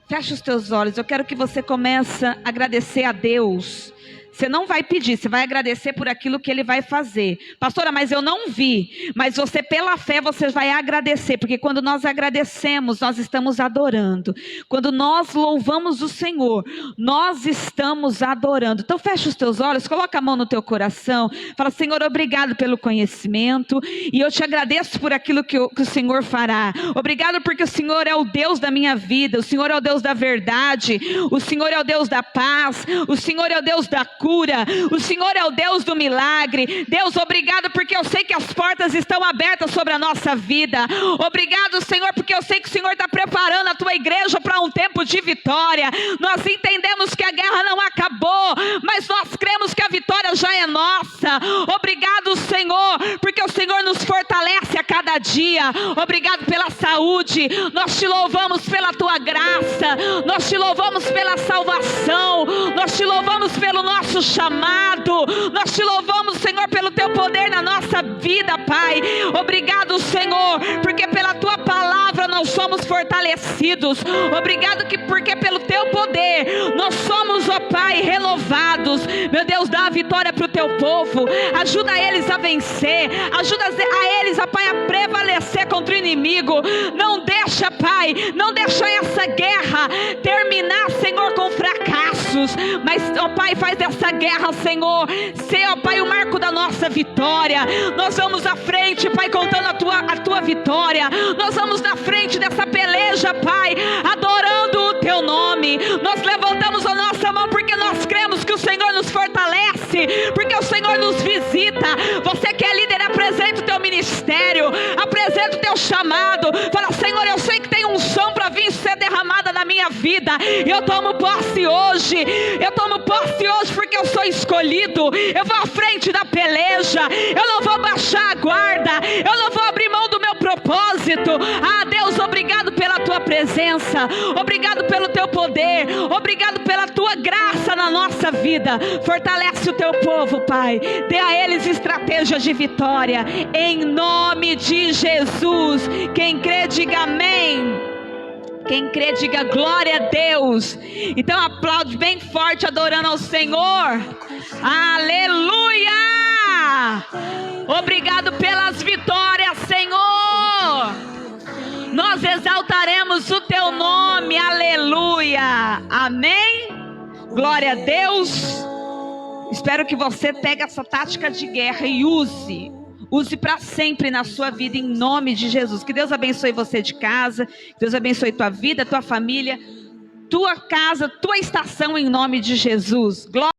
Fecha os teus olhos. Eu quero que você comece a agradecer a Deus. Você não vai pedir, você vai agradecer por aquilo que Ele vai fazer. Pastora, mas eu não vi. Mas você, pela fé, você vai agradecer. Porque quando nós agradecemos, nós estamos adorando. Quando nós louvamos o Senhor, nós estamos adorando. Então fecha os teus olhos, coloca a mão no teu coração. Fala: Senhor, obrigado pelo conhecimento. E eu te agradeço por aquilo que o Senhor fará. Obrigado porque o Senhor é o Deus da minha vida. O Senhor é o Deus da verdade. O Senhor é o Deus da paz. O Senhor é o Deus da cura. O Senhor é o Deus do milagre. Deus, obrigado porque eu sei que as portas estão abertas sobre a nossa vida. Obrigado, Senhor, porque eu sei que o Senhor está preparando a tua igreja para um tempo de vitória. Nós entendemos que a guerra não acabou, mas nós cremos que a vitória já é nossa. Obrigado, Senhor, porque o Senhor nos fortalece a cada dia. Obrigado pela saúde. Nós te louvamos pela tua graça. Nós te louvamos pela salvação. Nós te louvamos pelo nosso chamado. Nós te louvamos, Senhor, pelo teu poder na nossa vida, Pai. Obrigado, Senhor, porque pela tua palavra nós somos fortalecidos. Obrigado porque pelo teu poder nós somos, ó Pai, renovados. Meu Deus, dá a vitória para o teu povo. Ajuda eles a vencer. Ajuda a eles, ó Pai, a prevalecer contra o inimigo. Não deixa, Pai, não deixa essa guerra terminar, Senhor, com fracassos. Mas, ó Pai, faz dessa guerra, Senhor, ser, ó Pai, o marco da nossa vitória. Nós vamos à frente, Pai, contando a tua vitória. Nós vamos na frente dessa peleja, Pai, adorando o teu nome. Nós levantamos a nossa mão porque nós cremos que o Senhor nos fortalece, porque o Senhor nos visita. Você que é líder, apresenta o teu ministério, apresenta o teu chamado. Fala: Senhor, eu sei que tem unção para vir ser derramada na minha vida. Eu tomo posse hoje. Eu tomo posse hoje porque eu sou escolhido. Eu vou à frente da peleja. Eu não vou baixar a guarda. Eu não vou abrir mão do meu propósito. Ah, Deus, obrigado pela tua presença. presença, obrigado pelo teu poder, obrigado pela tua graça na nossa vida. Fortalece o teu povo, Pai, dê a eles estratégias de vitória, em nome de Jesus. Quem crê, diga amém. Quem crê, diga glória a Deus. Então aplaude bem forte, adorando ao Senhor. Aleluia! Obrigado pelas vitórias, Senhor. Nós exaltaremos o teu nome. Aleluia. Amém. Glória a Deus. Espero que você pegue essa tática de guerra e use para sempre na sua vida, em nome de Jesus. Que Deus abençoe você de casa, que Deus abençoe tua vida, tua família, tua casa, tua estação, em nome de Jesus. Glória